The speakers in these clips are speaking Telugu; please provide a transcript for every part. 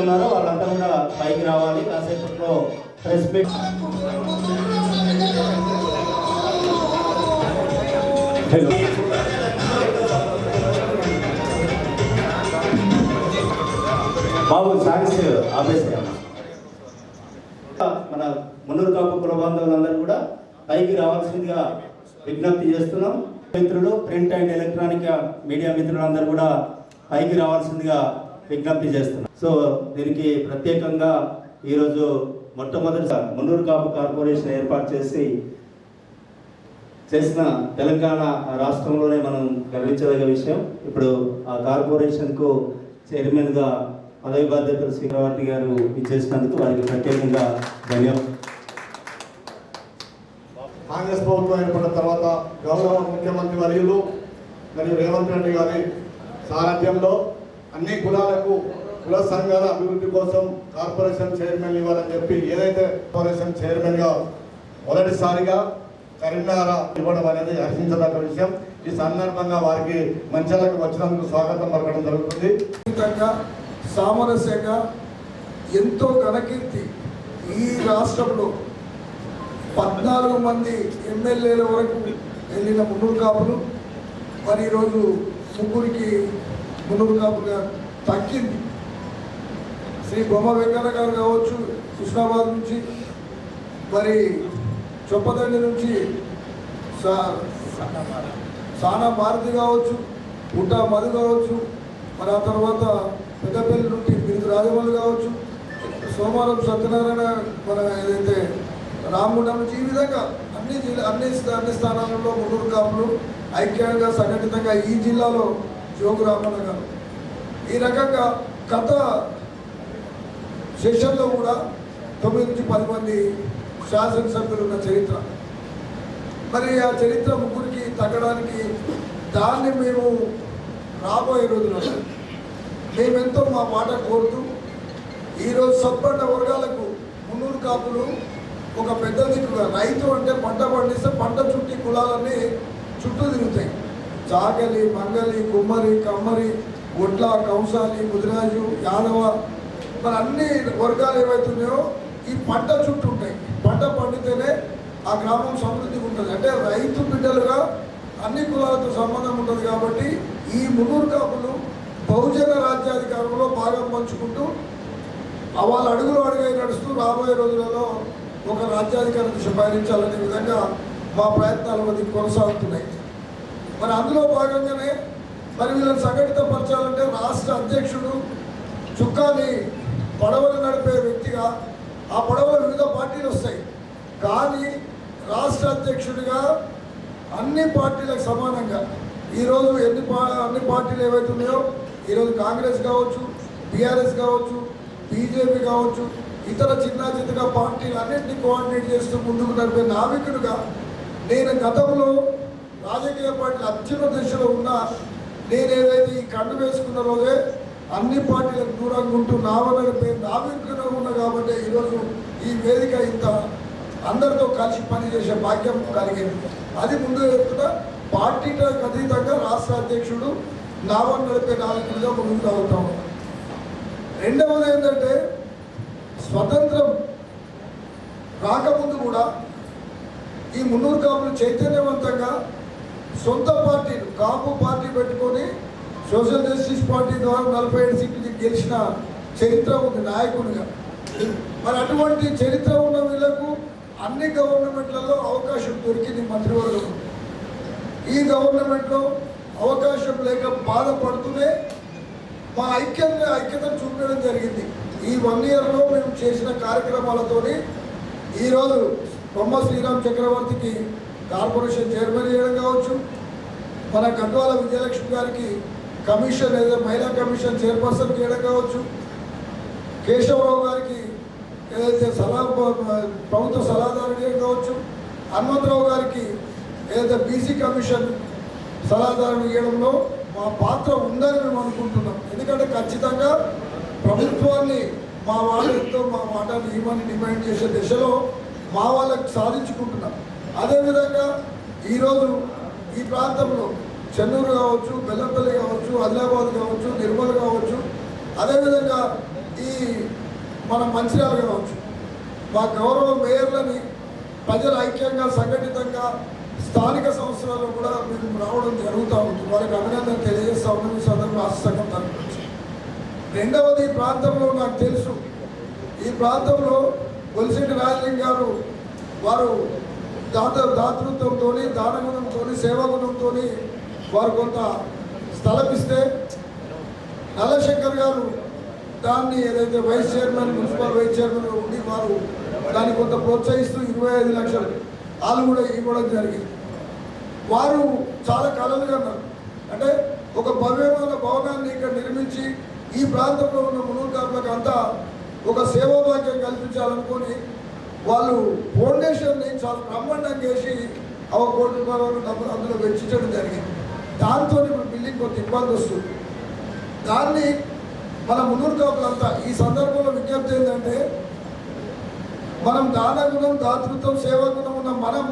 ఉన్నారో వాళ్ళంతా కూడా పైకి రావాలి. కాసేపట్లో ప్రెస్ మీట్ బాబు సాంగ్స్ ఆపేసాము. మన మున్నూరు కాపు కుల బాంధవులందరూ కూడా పైకి రావాల్సిందిగా విజ్ఞప్తి చేస్తున్నాం. మిత్రులు, ప్రింట్ అండ్ ఎలక్ట్రానిక్ మీడియా మిత్రులందరూ కూడా పైకి రావాల్సిందిగా విజ్ఞప్తి చేస్తున్నాం. సో దీనికి ప్రత్యేకంగా ఈరోజు మొట్టమొదటి మున్నూరు కాపు కార్పొరేషన్ ఏర్పాటు చేసిన తెలంగాణ రాష్ట్రంలోనే మనం గర్వించదగ్గ విషయం. ఇప్పుడు ఆ కార్పొరేషన్కు చైర్మన్గా పదవి బాధ్యతలు శ్రీరావర్తి గారు ఇచ్చేసినందుకు వారికి ప్రత్యేకంగా ధన్యవాదాలు. కాంగ్రెస్ ప్రభుత్వం ఏర్పడిన తర్వాత గౌరవ ముఖ్యమంత్రి వర్యులు మరియు రేవంత్ రెడ్డి గారి సారథ్యంలో అన్ని కులాలకు కుల సంఘాల అభివృద్ధి కోసం కార్పొరేషన్ చైర్మన్ ఇవ్వాలని చెప్పి ఏదైతే కార్పొరేషన్ చైర్మన్గా మొదటిసారిగా కరీంనగర్ ఇవ్వడం అనేది హర్షించదగ్గ విషయం. ఈ సందర్భంగా వారికి మంచాలకు వచ్చినందుకు స్వాగతం పలకడం జరుగుతుంది. సామరస్యంగా ఎంతో ఘనకీర్తి ఈ రాష్ట్రంలో 14 మంది ఎమ్మెల్యేల వరకు వెళ్ళిన మున్నూరు కాపులు మరి ఈరోజు ముగ్గురికి మున్నూరు కాపుగా తగ్గింది. శ్రీ బొమ్మ వెంకన్న గారు కావచ్చు, కృష్ణాబాద్ నుంచి, మరి చొప్పదండి నుంచి సానా భారతి కావచ్చు, పుట్టా మధు కావచ్చు, మరి ఆ తర్వాత పెద్దపల్లి నుండి బిరుదు రాజమౌళి కావచ్చు, సోమవారం సత్యనారాయణ, మన ఏదైతే రామగుండం నుంచి, ఈ విధంగా అన్ని స్థానాలలో మున్నూరు కాపులు ఐక్యంగా సంఘటితంగా ఈ జిల్లాలో జోగు రామన్న గారు ఈ రకంగా గత సెషన్లో కూడా 9 నుంచి 10 మంది శాసనసభ్యులు ఉన్న చరిత్ర. మరి ఆ చరిత్ర ముగ్గురికి తగ్గడానికి దాన్ని మేము రాబోయే రోజుల్లో మేమెంతో మా మాట కోరుతూ ఈరోజు సత్పండ వర్గాలకు మున్నూరు కాపులు ఒక పెద్ద దిక్కుగా, రైతు అంటే పంట పండిస్తే పంట చుట్టి కులాలన్నీ చుట్టూ తిరుగుతాయి. చాగలి, మంగలి, కుమ్మరి, కమ్మరి, ఒడ్ల, కంసాలి, ముదిరాజు, యాదవ, మరి అన్ని వర్గాలు ఏవైతున్నాయో ఈ పంట చుట్టూ ఉంటాయి. పంట పండితేనే ఆ గ్రామం సమృద్ధిగా ఉంటుంది. అంటే రైతు బిడ్డలుగా అన్ని కులాలతో సంబంధం ఉంటుంది. కాబట్టి ఈ మున్నూరు కాపులు బహుజన రాజ్యాధికారంలో భాగం పంచుకుంటూ వాళ్ళ అడుగులు అడుగై నడుస్తూ రాబోయే రోజులలో ఒక రాజ్యాధికార దిశ పయనించాలనే విధంగా మా ప్రయత్నాలు అది కొనసాగుతున్నాయి. మరి అందులో భాగంగానే మరి వీళ్ళని సంఘటితపరచాలంటే రాష్ట్ర అధ్యక్షుడు చుక్కాని పడవలు నడిపే వ్యక్తిగా ఆ పడవలు వివిధ పార్టీలు వస్తాయి, కానీ రాష్ట్ర అధ్యక్షుడిగా అన్ని పార్టీలకు సమానంగా ఈరోజు అన్ని పార్టీలు ఏవైతే ఉన్నాయో ఈరోజు కాంగ్రెస్ కావచ్చు, బీఆర్ఎస్ కావచ్చు, బీజేపీ కావచ్చు, ఇతర చిన్న పార్టీలు అన్నింటినీ కోఆర్డినేట్ చేస్తూ ముందుకు నడిపే నావికుడిగా నేను గతంలో రాజకీయ పార్టీలు అత్యున్న దశలో ఉన్నా నేను ఏదైతే ఈ కండు వేసుకున్న రోజే అన్ని పార్టీలకు దూరంగా ఉంటూ నడిపే నావికుడిగా ఉన్నా కాబట్టి ఈరోజు ఈ వేదిక ఇంత అందరితో కలిసి పనిచేసే భాగ్యం కలిగింది. అది ముందు చెప్తున్నా, పార్టీలకు అతీతంగా రాష్ట్ర అధ్యక్షుడు నావన్ నడిపే నాయకుడిగా ముందుకు సాగుతాం. రెండవది ఏంటంటే స్వతంత్రం రాకముందు కూడా ఈ మున్నూరు కాపులు చైతన్యవంతంగా సొంత పార్టీలు కాపు పార్టీ పెట్టుకొని సోషల్ జస్టిస్ పార్టీ ద్వారా 47 సీట్లు గెలిచిన చరిత్ర ఉంది నాయకుడిగా. మరి అటువంటి చరిత్ర ఉన్న వీళ్లకు అన్ని గవర్నమెంట్లలో అవకాశం దొరికింది మంత్రివర్గం. ఈ గవర్నమెంట్లో అవకాశం లేక బాధపడుతూనే మా ఐక్యతను చూపడం జరిగింది. ఈ 1 ఇయర్లో మేము చేసిన కార్యక్రమాలతోని ఈరోజు బొమ్మ శ్రీరామ్ చక్రవర్తికి కార్పొరేషన్ చైర్మన్ చేయడం కావచ్చు, మన గద్వాల విజయలక్ష్మి గారికి కమిషన్ ఏదో మహిళా కమిషన్ చైర్పర్సన్ చేయడం కావచ్చు, కేశవరావు గారికి ఏదైతే ప్రభుత్వ సలహాదారు చేయడం కావచ్చు, హనుమంతరావు గారికి ఏదైతే బీసీ కమిషన్ సలహాదారులు ఇవ్వడంలో మా పాత్ర ఉందని మేము అనుకుంటున్నాం. ఎందుకంటే ఖచ్చితంగా ప్రభుత్వాన్ని మా వాళ్ళతో మా మాటలు ఇవ్వమని డిమాండ్ చేసే దిశలో మా వాళ్ళకి సాధించుకుంటున్నాం. అదేవిధంగా ఈరోజు ఈ ప్రాంతంలో చెన్నూరు కావచ్చు, బెల్లంపల్లి కావచ్చు, ఆదిలాబాద్ కావచ్చు, నిర్మల్ కావచ్చు, అదేవిధంగా ఈ మన మంచిర్యాల కావచ్చు, మా గౌరవ మేయర్లని ప్రజలు ఐక్యంగా సంఘటితంగా స్థానిక సంస్థలలో కూడా మేము రావడం జరుగుతూ ఉంటుంది. వారికి అభినందన తెలియజేస్తూ ఉన్నాం ఈ సందర్భంగా సంఘం తరపు నుంచి. రెండవది, ఈ ప్రాంతంలో నాకు తెలుసు, ఈ ప్రాంతంలో గొలిశెట్టి రాజలింగ గారు వారు దాతృత్వంతో, దానగుణంతో, సేవాగుణంతో వారు కొంత స్థలం ఇస్తే నల్లశంకర్ గారు దాన్ని ఏదైతే vice chairman, municipal vice chairman ఉండి వారు దాన్ని కొంత ప్రోత్సహిస్తూ 25 లక్షలు వాళ్ళు కూడా ఇవ్వడం జరిగింది. వారు చాలా కలలుగా ఉన్నారు. అంటే ఒక భవ్యమైన భవనాన్ని ఇక్కడ నిర్మించి ఈ ప్రాంతంలో ఉన్న మునుగు కాపులకు అంతా ఒక సేవా భాగ్యం కల్పించాలనుకొని వాళ్ళు ఫౌండేషన్ని చాలా బ్రహ్మాండంగా చేసి 1 కోటి రూపాయలు డబ్బులు అందులో వెచ్చించడం జరిగింది. దాంతో ఇప్పుడు బిల్డింగ్ కొంత ఇబ్బంది వస్తుంది. దాన్ని మన మునుగు కాపులంతా ఈ సందర్భంలో విజ్ఞప్తి ఏంటంటే, మనం దానగుణం, దాతృత్వం, సేవాగుణం ఉన్న మనం,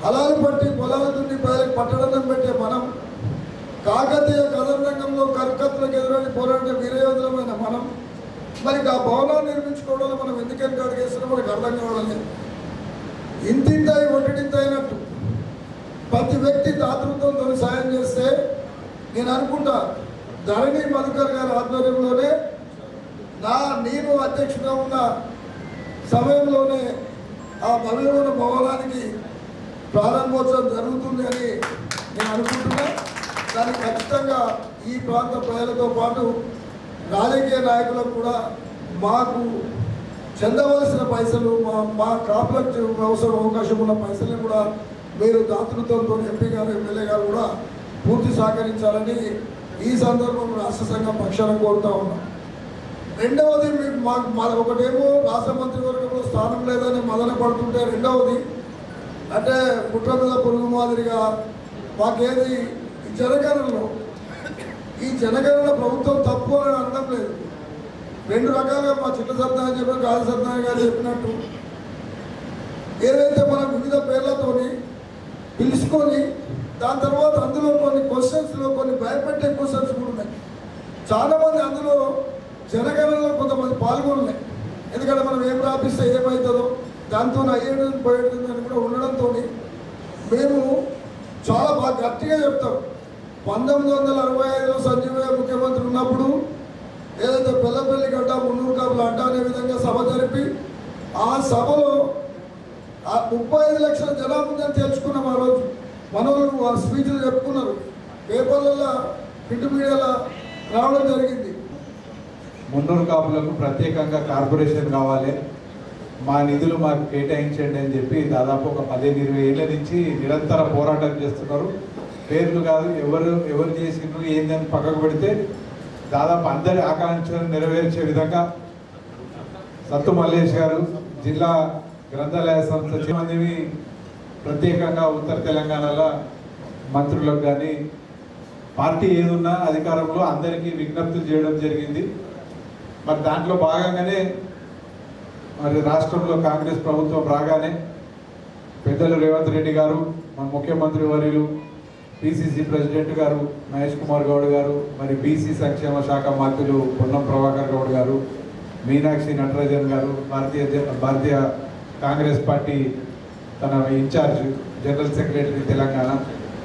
హలాలు పట్టి పొలాలు దున్ని ప్రజలకు పట్టడం పెట్టే మనం, కాకతీయ కథరంగంలో కర్కత్తులకు ఎదురని పోరాడే వీరయోధులమైన మనం, మరి ఆ భవనాన్ని నిర్మించుకోవడంలో మనం ఎందుకని అడిగేస్తున్నాం మనకు అర్థం కావడం లేదు. ఇంతింతాయి ఒట్టింత అయినట్టు ప్రతి వ్యక్తి దాతృత్వంతో సాయం చేస్తే, నేను అనుకుంటా ధరణి మధుకర్ గారి ఆధ్వర్యంలోనే నేను అధ్యక్షుడిగా ఉన్న సమయంలోనే ఆ భవ్యమైన భవనానికి ప్రారంభోత్సవం జరుగుతుంది అని నేను అనుకుంటున్నా. దానికి ఖచ్చితంగా ఈ ప్రాంత ప్రజలతో పాటు రాజకీయ నాయకులకు కూడా మాకు చెందవలసిన పైసలు, మా కాపులకు అవసరం అవకాశం ఉన్న పైసల్ని కూడా మీరు దాతృత్వంతో ఎంపీ గారు, ఎమ్మెల్యే గారు కూడా పూర్తి సహకరించాలని ఈ సందర్భంలో రాష్ట్ర సంఘం పక్షాన కోరుతా ఉన్నాం. రెండవది, మాకు ఒకటేమో రాష్ట్ర మంత్రివర్గంలో స్థానం లేదని మదన పడుతుంటే, రెండవది అంటే పుట్ట మీద పురుగు మాదిరిగా మాకేది ఈ జనగణన ప్రభుత్వం తప్పు అని అనడం లేదు. 2 రకాలుగా మా చిట్ట సత్యనారాయణ చెప్పిన, గాలి సత్యనారాయణ గారు చెప్పినట్టు ఏదైతే మనం వివిధ పేర్లతోని పిలుచుకొని దాని తర్వాత అందులో కొన్ని క్వశ్చన్స్లో కొన్ని భయపెట్టే క్వశ్చన్స్ కూడా ఉన్నాయి. చాలామంది అందులో జనగణనలో కొంతమంది పాల్గొనలే. ఎందుకంటే మనం ఏం రాపిస్తే ఏమవుతుందో దాంతో అయ్యేది పోయేది అని కూడా ఉండడంతో మేము చాలా బాగా గట్టిగా చెప్తాం. 1965లో సంజీవయ్య ముఖ్యమంత్రి ఉన్నప్పుడు ఏదైతే పెద్దపల్లి గడ్డ మున్నూరు కాపులు అడ్డ అనే విధంగా సభ జరిపి ఆ సభలో 35 లక్షల జనాభా ఉందని తెలుసుకున్నాం. ఆ రోజు మనోళ్ళు ఆ స్పీచ్లు చెప్పుకున్నారు, పేపర్లలో, ప్రింట్ మీడియాలో రావడం జరిగింది. మున్నూరు కాపులకు ప్రత్యేకంగా కార్పొరేషన్ కావాలి, మా నిధులు మాకు కేటాయించండి అని చెప్పి దాదాపు ఒక 15-20 ఏళ్ళ నుంచి నిరంతర పోరాటం చేస్తున్నారు. పేర్లు కాదు, ఎవరు చేసినారు ఏందని పక్కకు పెడితే దాదాపు అందరి ఆకాంక్షలను నెరవేర్చే విధంగా సత్తు మల్లేష్ గారు జిల్లా గ్రంథాలయ సంస్థ మందిని ప్రత్యేకంగా ఉత్తర తెలంగాణలో మంత్రులకు కానీ పార్టీ ఏదున్నా అధికారంలో అందరికీ విజ్ఞప్తులు చేయడం జరిగింది. మరి దాంట్లో భాగంగానే మరి రాష్ట్రంలో కాంగ్రెస్ ప్రభుత్వం రాగానే పెద్దలు రేవంత్ రెడ్డి గారు, మన ముఖ్యమంత్రి వర్యులు, పిసిసి ప్రెసిడెంట్ గారు మహేష్ కుమార్ గౌడ్ గారు, మరి బీసీ సంక్షేమ శాఖ మంత్రులు పొన్నం ప్రభాకర్ గౌడ్ గారు, మీనాక్షి నటరాజన్ గారు, భారతీయ కాంగ్రెస్ పార్టీ తన ఇన్ఛార్జ్ జనరల్ సెక్రటరీ తెలంగాణ,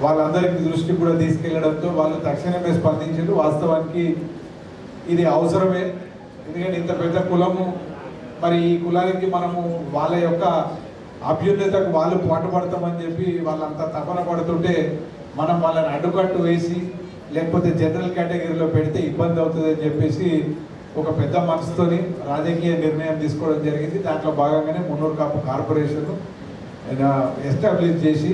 వాళ్ళందరికీ దృష్టికి కూడా తీసుకెళ్లడంతో వాళ్ళు తక్షణమే స్పందించారు. వాస్తవానికి ఇది అవసరమే, ఎందుకంటే ఇంత పెద్ద కులము, మరి ఈ కులానికి మనము వాళ్ళ యొక్క అభ్యున్నతకు వాళ్ళు పాటుపడతామని చెప్పి వాళ్ళంతా తపన పడుతుంటే మనం వాళ్ళని అడ్డుకట్టు వేసి లేకపోతే జనరల్ కేటగిరీలో పెడితే ఇబ్బంది అవుతుందని చెప్పేసి ఒక పెద్ద మనసుతోని రాజకీయ నిర్ణయం తీసుకోవడం జరిగింది. దాంట్లో భాగంగానే మున్నూరు కాపు కార్పొరేషన్ ఎస్టాబ్లిష్ చేసి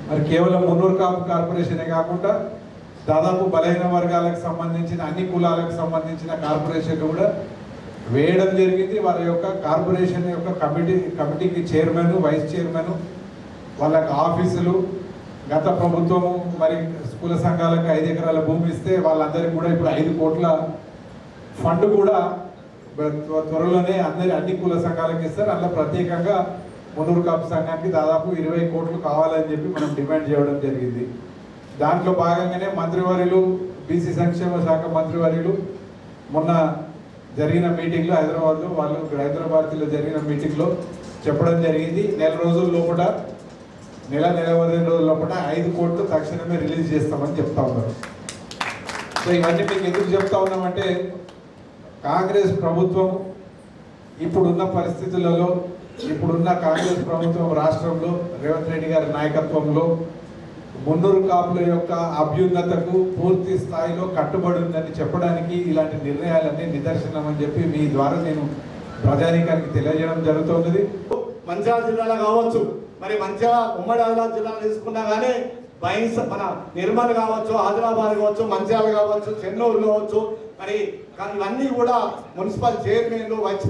మరి కేవలం మున్నూరు కాపు కార్పొరేషనే కాకుండా దాదాపు బలహీన వర్గాలకు సంబంధించిన అన్ని కులాలకు సంబంధించిన కార్పొరేషన్లు కూడా వేయడం జరిగింది. వాళ్ళ యొక్క కార్పొరేషన్ యొక్క కమిటీకి చైర్మన్, వైస్ చైర్మన్, వాళ్ళకి ఆఫీసులు, గత ప్రభుత్వము మరి కుల సంఘాలకు 5 ఎకరాల భూమి ఇస్తే వాళ్ళందరికీ కూడా ఇప్పుడు 5 కోట్ల ఫండ్ కూడా త్వరలోనే అన్ని కుల సంఘాలకు ఇస్తారు. అందులో ప్రత్యేకంగా మున్నూరు కాపు సంఘానికి దాదాపు 20 కోట్లు కావాలని చెప్పి మనం డిమాండ్ చేయడం జరిగింది. దాంట్లో భాగంగానే మంత్రివర్యులు, బీసీ సంక్షేమ శాఖ మంత్రివర్యులు మొన్న జరిగిన మీటింగ్లో హైదరాబాద్లో వాళ్ళు హైదరాబాద్లో జరిగిన మీటింగ్లో చెప్పడం జరిగింది. నెల 15 రోజుల లోపల 5 కోట్లు తక్షణమే రిలీజ్ చేస్తామని చెప్తా ఉన్నారు. సో ఇవన్నీ మీకు ఎందుకు చెప్తా ఉన్నామంటే కాంగ్రెస్ ప్రభుత్వం ఇప్పుడున్న పరిస్థితులలో ఇప్పుడున్న కాంగ్రెస్ ప్రభుత్వం రాష్ట్రంలో రేవంత్ రెడ్డి గారి నాయకత్వంలో మున్నూరు కాపుల యొక్క అభ్యున్నతకు పూర్తి స్థాయిలో కట్టుబడి ఉందని చెప్పడానికి ఇలాంటి నిర్ణయాలన్నీ నిదర్శనం అని చెప్పి మీ ద్వారా నేను ప్రజానీకానికి తెలియజేయడం జరుగుతున్నది. మంచిర్యాల జిల్లాలో కావచ్చు, మరి మంచిర్యాల ఉమ్మడి ఆదిలాబాద్ జిల్లాలో తీసుకున్నా కానీ మన నిర్మల్ కావచ్చు, ఆదిలాబాద్ కావచ్చు, మంచిర్యాల కావచ్చు, చెన్నూరు కావచ్చు, మరి ఇవన్నీ కూడా మున్సిపల్ చైర్మన్లు వైస్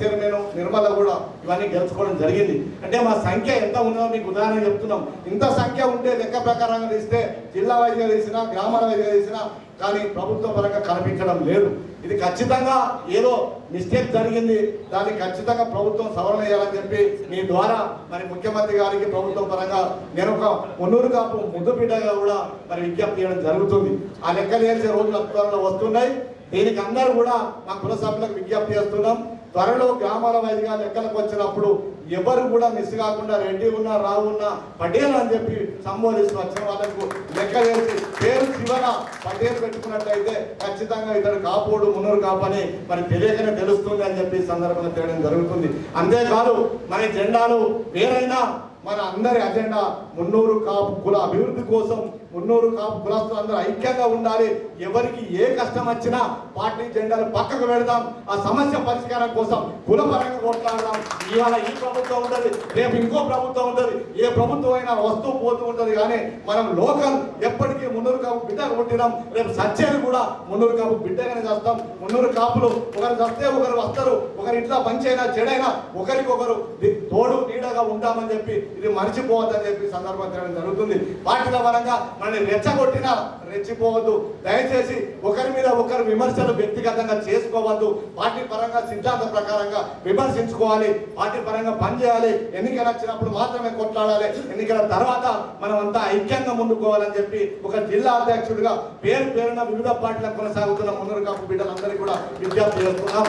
చైర్మన్ నిర్మల కూడా ఇవన్నీ గెలుచుకోవడం జరిగింది. అంటే మా సంఖ్య ఎంత ఉన్నదో మీకు ఉదాహరణ చెప్తున్నాం. ఇంత సంఖ్య ఉంటే లెక్క ప్రకారంగా తీస్తే జిల్లా వైద్యులు తీసినా గ్రామాల వైద్యులు తీసినా కానీ ప్రభుత్వ పరంగా కనిపించడం లేదు. ఇది ఖచ్చితంగా ఏదో మిస్టేక్ జరిగింది, దాన్ని ఖచ్చితంగా ప్రభుత్వం సవరణ చేయాలని చెప్పి మీ ద్వారా మరి ముఖ్యమంత్రి గారికి ప్రభుత్వం పరంగా నేను ఒక మున్నూరు కాపు ముద్దు బిడ్డగా కూడా మరి విజ్ఞప్తి చేయడం జరుగుతుంది. ఆ లెక్కలు వేసే రోజులు త్వరలో వస్తున్నాయి. దీనికి అందరూ కూడా మా కుల సభ్యులకు విజ్ఞప్తి చేస్తున్నాం. త్వరలో గ్రామాల వైద్యుగా లెక్కలకు వచ్చినప్పుడు ఎవరు కూడా మిస్ కాకుండా రెడ్డి ఉన్నా రావు ఉన్నా పటేల్ అని చెప్పి సంబోధిస్తూ వచ్చిన వాళ్ళకు లెక్క వేసి పేరు చివర పటేల్ పెట్టుకున్నట్లయితే ఖచ్చితంగా ఇతడు కాపోడు మున్నూరు కాపని మరి తెలియకనే తెలుస్తుంది అని చెప్పి సందర్భంగా తెలియడం జరుగుతుంది. అంతేకాదు మన జెండాలు వేరైనా మన అందరి అజెండా మున్నూరు కాపు కుల అభివృద్ధి కోసం మున్నూరు కాపు కులస్తులు అందరూ ఐక్యంగా ఉండాలి. ఎవరికి ఏ కష్టం వచ్చినా పార్టీ జెండాలు పక్కకు పెడదాం. ఆ సమస్య పరిష్కారం కోసం కులపరంగా కొట్లాడదాం. ఇవాళ ఈ ప్రభుత్వం ఉంటుంది, రేపు ఇంకో ప్రభుత్వం ఉంటుంది, ఏ ప్రభుత్వం అయినా వస్తూ పోతూ ఉంటుంది. కానీ మనం లోకల్ ఎప్పటికీ మున్నూరు కాపు బిడ్డకు పుట్టినాం. రేపు సచ్చేది కూడా మున్నూరు కాపు బిడ్డగానే చేస్తాం. మున్నూరు కాపులు ఒకరు చస్తే ఒకరు వస్తారు, ఒకరి ఇంట్లో పంచైనా చెడైనా ఒకరికొకరు తోడు నీడగా ఉంటామని చెప్పి ఇది మర్చిపోవద్దని చెప్పి సందర్భం చేయడం జరుగుతుంది. పార్టీల పరంగా మనల్ని రెచ్చగొట్టినా రెచ్చిపోవద్దు. దయచేసి ఒకరి మీద ఒకరు విమర్శలు వ్యక్తిగతంగా చేసుకోవద్దు. పార్టీ పరంగా సిద్ధాంత ప్రకారంగా విమర్శించుకోవాలి, పార్టీ పరంగా పనిచేయాలి. ఎన్నికలు వచ్చినప్పుడు మాత్రమే కొట్లాడాలి. ఎన్నికల తర్వాత మనం అంతా ఐక్యంగా ముందుకోవాలని చెప్పి ఒక జిల్లా అధ్యక్షుడిగా పేరున వివిధ పార్టీలకు కొనసాగుతున్న మున్నూరు కాపు బిడ్డలందరికీ కూడా విజ్ఞప్తి చేస్తున్నాం.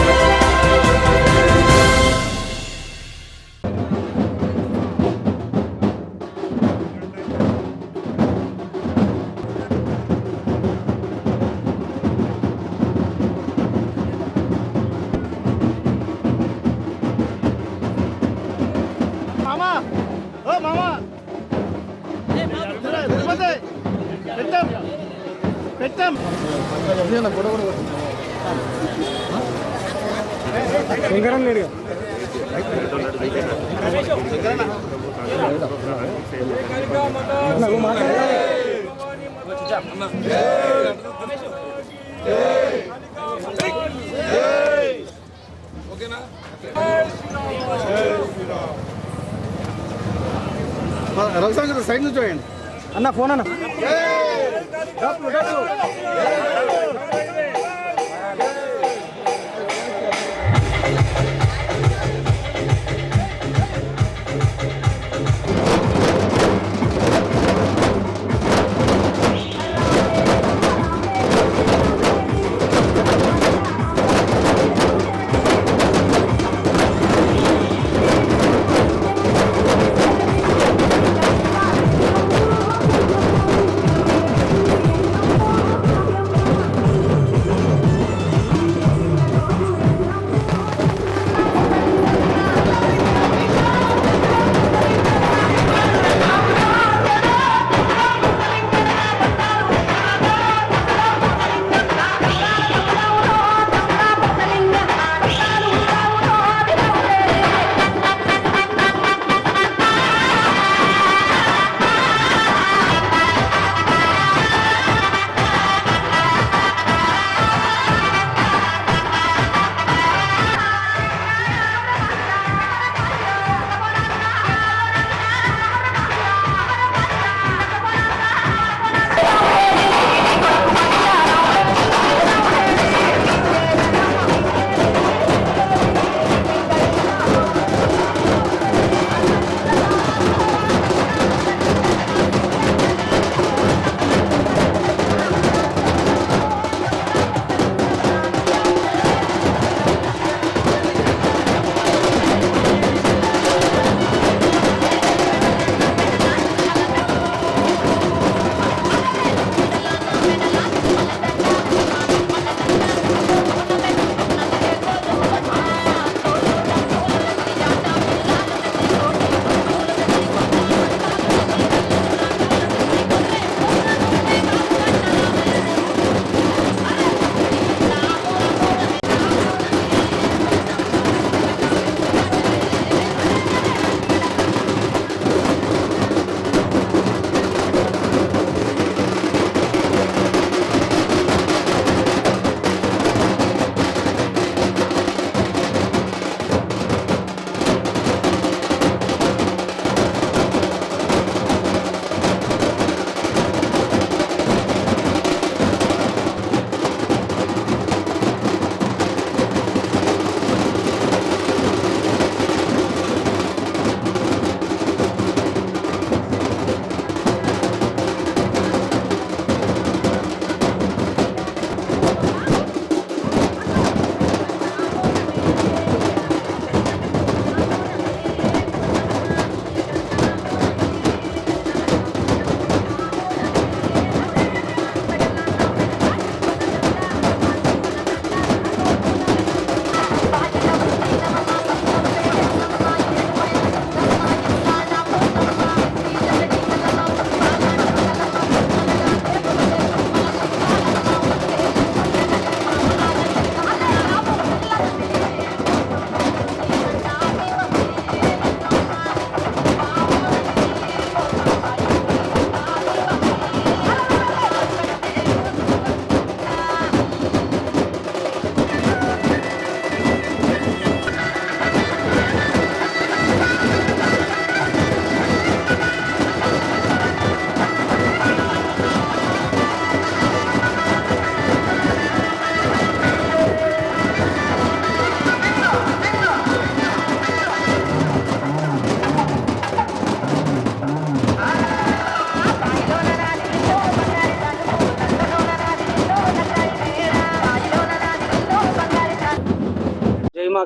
సైడ్ నుంచి చూడండి అన్న, ఫోన్ అన్న.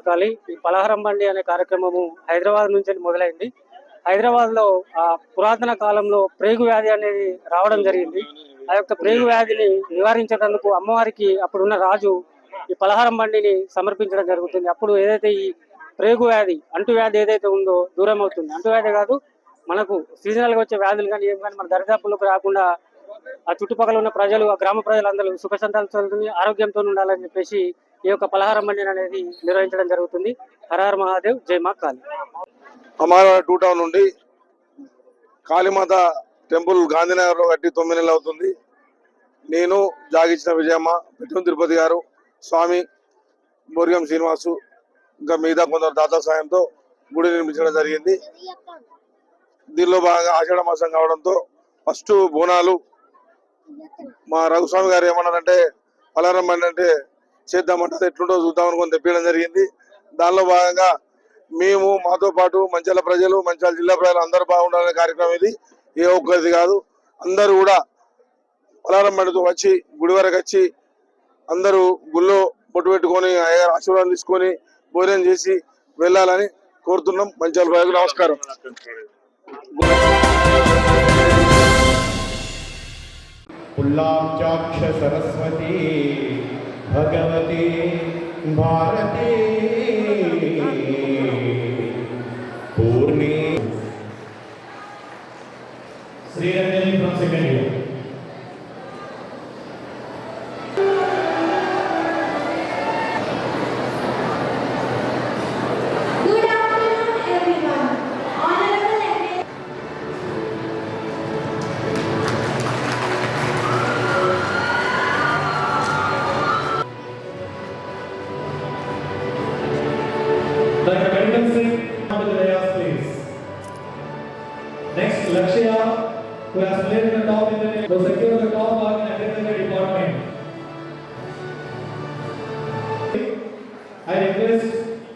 కాళీ. ఈ పలహారం బండి అనే కార్యక్రమము హైదరాబాద్ నుంచి మొదలైంది. హైదరాబాద్లో పురాతన కాలంలో ప్రేగు వ్యాధి అనేది రావడం జరిగింది. ఆ యొక్క ప్రేగు వ్యాధిని నివారించేందుకు అమ్మవారికి అప్పుడున్న రాజు ఈ పలహారం బండిని సమర్పించడం జరుగుతుంది. అప్పుడు ఏదైతే ఈ ప్రేగు వ్యాధి అంటువ్యాధి ఏదైతే ఉందో దూరం అవుతుంది. అంటువ్యాధి కాదు, మనకు సీజనల్ గా వచ్చే వ్యాధులు కానీ ఏం కానీ మన దరిదాపులకు రాకుండా ఆ చుట్టుపక్కల ఉన్న ప్రజలు, ఆ గ్రామ ప్రజలందరూ సుఖ సంతాలతో ఆరోగ్యంతో ఉండాలని చెప్పేసి ఈ యొక్క పలహారం బండిని అనేది నిర్వహించడం జరుగుతుంది. హర హర మహాదేవ్, జై మా కాళీ. అమరా 2 టౌన్ నుండి కాళీమాత టెంపుల్ గాంధీనగర్లో కట్టి 9 నెలలు అవుతుంది. నేను జాగిచ్చిన విజయమ్మ, పెట్టుని తిరుపతి గారు, స్వామి బోరిగం శ్రీనివాసు, ఇంకా మిగతా కొందరు దాతా సాయంతో గుడి నిర్మించడం జరిగింది. దీనిలో భాగంగా ఆషాఢ మాసం కావడంతో ఫస్ట్ బోనాలు మా రఘుస్వామి గారు ఏమన్నారంటే పలహారం బండి అంటే చేద్దామంటే అది ఎట్లుంటో చూద్దాం అనుకుని తెప్పించడం జరిగింది. దానిలో భాగంగా మేము మాతో పాటు మంచిర్యాల ప్రజలు, మంచిర్యాల జిల్లా ప్రజలు అందరూ బాగుండాలనే కార్యక్రమం ఇది. ఏ ఒక్కరిది కాదు, అందరూ కూడా పలహారం బండితో వచ్చి గుడి వరకు వచ్చి అందరూ గుళ్ళో బొట్టు పెట్టుకొని అయ్యగారు ఆశీర్వాదం తీసుకొని భోజనం చేసి వెళ్ళాలని కోరుతున్నాం. మంచిర్యాల ప్రజలకు నమస్కారం. पुल्लाब्जाक्ष सरस्वती भगवती भारती पूर्णे Sriranjani from second year. Good afternoon, everyone. Honorable The attendance on the dais, please. Next, Lakshya, who has played in the top in the to secure the top mark and attend the department. I request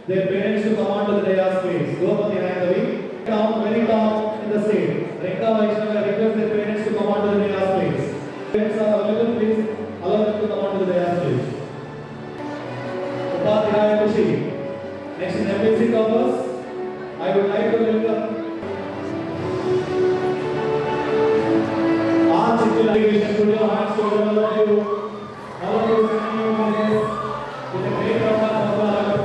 their parents to come on to the dais, please. Gopati Nayanavi, down, very down in the stage. Renka Vaishnava, I request their parents to come on to the dais, please. Parents are available, please. Allow them to come on to the dais, please. Upadhyaya Kushi. Next in FAC Corpus, I would like to welcome our civil aviation studio, hands to all of you. All of you sending you with a great round of applause.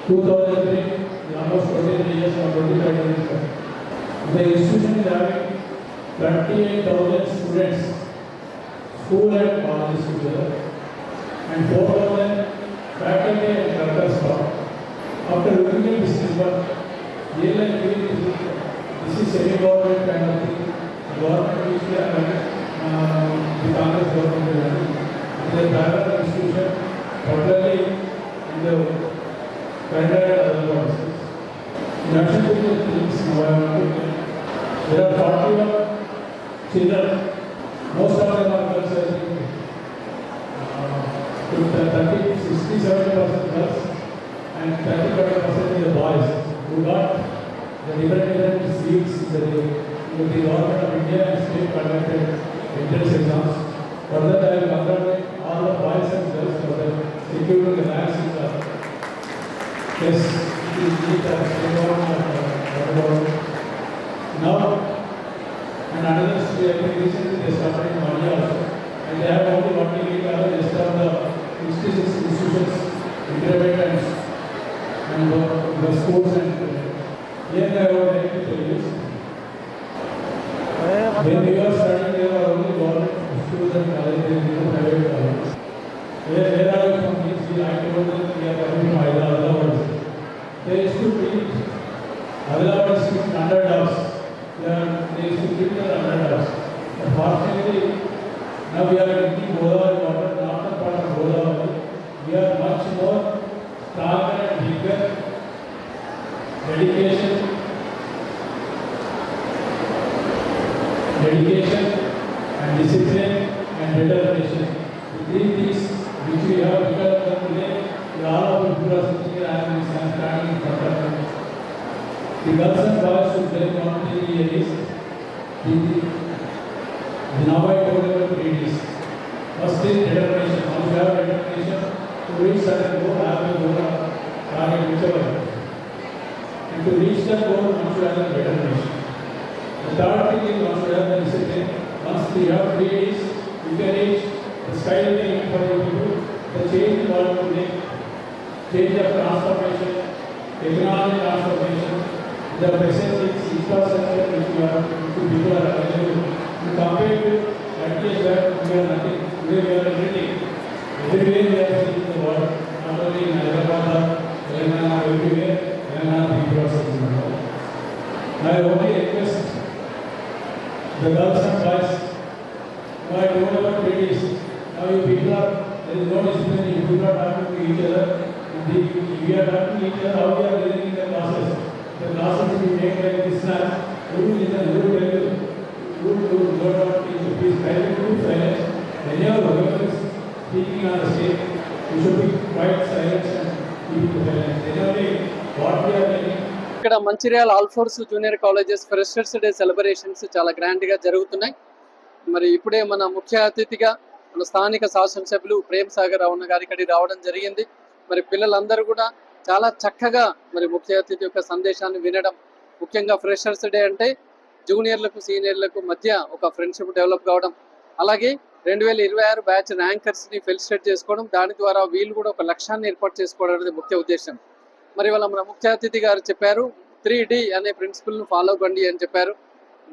2003, almost 23 years or 25 years. The institution is having 28,000 students, school and colleges together, and 4,000 faculty and workers staff. After looking at this number, this is semi-government kind of thing. Government is the Congress government. It is a private institution, totally in the standard other policies. In addition to the things, there are 41 children. Most of them are girls, I think. 67% girls and 35% is the boys who got the different seats in the government of India and state conducted entrance exams. Further, I will congratulate all the boys and girls for the securing the ranks in the yes, now and another recently they started in Mali also, and they have only 1 list of the institutions, interventions, and the schools and here I would like to tell you. When we were studying, there were only government schools and colleges, no private colleges. Where are you from? I told them we are coming from Hyderabad. They used to treat Hyderabad is 100 hours. They used to treat the 100 hours. But fortunately, now we are drinking Godavari water, not a part of Godavari. We are much more stronger and bigger. Dedication and discipline and determination. The three things which we have developed today, all of the people are sitting here and standing in front of them. The girls and boys should very importantly is now I told you about 3 Ds. First is determination. Once you have determination to reach certain goal, have a goal, target whichever. And to reach that goal, once you have the determination. The third thing is once you have the discipline. Once you have 3 Ds, you can reach the sky limit for the people. The change in world to make, change of transformation, economic transformation, the present infrastructure which people are available. You compare to that case where we are nothing, today we are everything. Everywhere we are seeing the world, not only in Hyderabad, Telangana, everywhere, Telangana people are seeing the world. I only request the girls and boys, I told about 3 Ds. Now you people are, there is no discipline, you people are talking to each other. We are talking to each other, how we are living in the classes. The classes we make like this now, who will listen, who will tell you, who will go out, please kindly do silence. Whenever whoever is speaking on the stage, you should be quite silent and keep silent. Generally, what we are getting. ఇక్కడ Mancherial Alphores junior colleges freshers day celebrations చాలా గ్రాండ్గా జరుగుతున్నాయి. మరి ఇప్పుడే మన ముఖ్య అతిథిగా మన స్థానిక శాసనసభ్యులు ప్రేమ్ సాగర్ రావణ గారి ఇక్కడికి రావడం జరిగింది. మరి పిల్లలందరూ కూడా చాలా చక్కగా మరి ముఖ్య అతిథి యొక్క సందేశాన్ని వినడం, ముఖ్యంగా ఫ్రెషర్స్ డే అంటే జూనియర్లకు సీనియర్లకు మధ్య ఒక ఫ్రెండ్షిప్ డెవలప్ కావడం, అలాగే 2026 బ్యాచ్ ర్యాంకర్స్ని ఫెలిసిటేట్ చేసుకోవడం, దాని ద్వారా వీళ్ళు కూడా ఒక లక్ష్యాన్ని ఏర్పాటు చేసుకోవడం అనేది ముఖ్య ఉద్దేశం. మరి వాళ్ళ మన ముఖ్య అతిథి గారు చెప్పారు 3D అనే ప్రిన్సిపల్ను ఫాలో కండి అని చెప్పారు.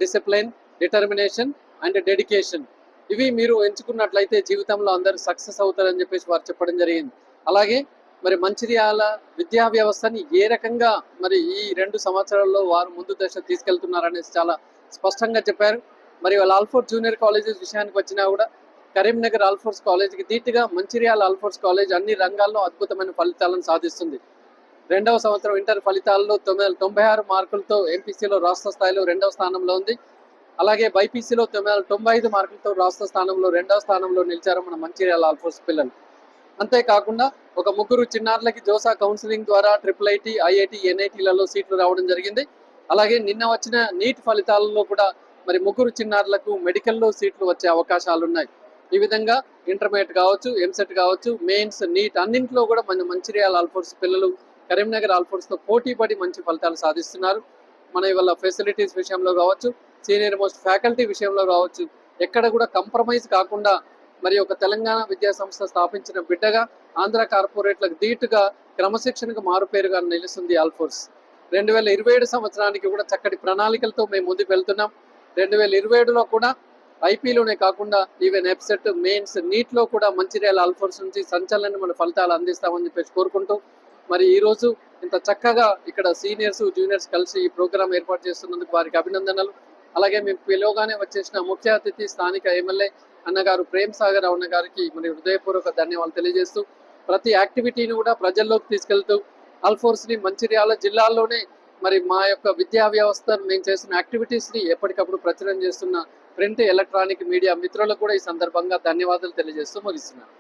Discipline, determination and dedication. ఇవి మీరు ఎంచుకున్నట్లయితే జీవితంలో అందరూ సక్సెస్ అవుతారని చెప్పేసి వారు చెప్పడం జరిగింది. అలాగే మరి మంచిర్యాల విద్యా వ్యవస్థని ఏ రకంగా మరి ఈ 2 సంవత్సరాల్లో వారు ముందు దశ తీసుకెళ్తున్నారనేసి చాలా స్పష్టంగా చెప్పారు. మరి వాళ్ళ ఆల్ఫోర్స్ జూనియర్ కాలేజెస్ విషయానికి వచ్చినా కూడా కరీంనగర్ ఆల్ఫోర్స్ కాలేజ్కి ధీటుగా మంచిర్యాల ఆల్ఫోర్స్ కాలేజ్ అన్ని రంగాల్లో అద్భుతమైన ఫలితాలను సాధిస్తుంది. 2వ సంవత్సరం ఇంటర్ ఫలితాల్లో 96 మార్కులతో ఎంపీసీలో రాష్ట్ర స్థాయిలో 2వ స్థానంలో ఉంది. అలాగే బైపీసీలో 95 మార్కులతో రాష్ట్ర స్థానంలో 2వ స్థానంలో నిలిచారు మన మంచిర్యాల ఆల్ఫోర్స్ పిల్లలు. అంతేకాకుండా ఒక 3 చిన్నారులకి జోసా కౌన్సిలింగ్ ద్వారా IIIT, IIT, NITలలో సీట్లు రావడం జరిగింది. అలాగే నిన్న వచ్చిన నీట్ ఫలితాలలో కూడా మరి 3 చిన్నారులకు మెడికల్లో సీట్లు వచ్చే అవకాశాలు ఉన్నాయి. ఈ విధంగా ఇంటర్మీడియట్ కావచ్చు, ఎంసెట్ కావచ్చు, మెయిన్స్, నీట్ అన్నింటిలో కూడా మన మంచిర్యాల ఆల్ఫోర్స్ పిల్లలు కరీంనగర్ ఆల్ఫోర్స్తో పోటీ పడి మంచి ఫలితాలు సాధిస్తున్నారు. మన ఇవాళ ఫెసిలిటీస్ విషయంలో కావచ్చు, సీనియర్ మోస్ట్ ఫ్యాకల్టీ విషయంలో కావచ్చు, ఎక్కడ కూడా కంప్రమైజ్ కాకుండా మరి ఒక తెలంగాణ విద్యా సంస్థ స్థాపించిన బిడ్డగా ఆంధ్ర కార్పొరేట్లకు ధీటుగా క్రమశిక్షణకు మారుపేరుగా నిలుస్తుంది ఆల్ఫోర్స్. 2027 సంవత్సరానికి కూడా చక్కటి ప్రణాళికలతో మేము ముందుకు వెళ్తున్నాం. 2027లో కూడా ఐపీలోనే కాకుండా ఈవెన్ ఎఫ్సెట్, మెయిన్స్, నీట్లో కూడా మంచిర్యాల ఆల్ఫోర్స్ నుంచి సంచలనమైన ఫలితాలు అందిస్తామని చెప్పేసి కోరుకుంటూ, మరి ఈరోజు ఇంత చక్కగా ఇక్కడ సీనియర్స్, జూనియర్స్ కలిసి ఈ ప్రోగ్రాం ఏర్పాటు చేస్తున్నందుకు వారికి అభినందనలు. అలాగే మేము పిలువగానే వచ్చేసిన ముఖ్య అతిథి స్థానిక ఎమ్మెల్యే అన్నగారు ప్రేమ్ సాగర్ అన్న గారికి మరి హృదయపూర్వక ధన్యవాదాలు తెలియజేస్తూ, ప్రతి యాక్టివిటీని కూడా ప్రజల్లోకి తీసుకెళ్తూ ఆల్ఫోర్స్ని మంచిర్యాల జిల్లాలోనే మరి మా యొక్క విద్యా వ్యవస్థ మేము చేస్తున్న యాక్టివిటీస్ని ఎప్పటికప్పుడు ప్రచురణ చేస్తున్న ప్రింట్, ఎలక్ట్రానిక్ మీడియా మిత్రులకు కూడా ఈ సందర్భంగా ధన్యవాదాలు తెలియజేస్తూ ముగిస్తున్నాను.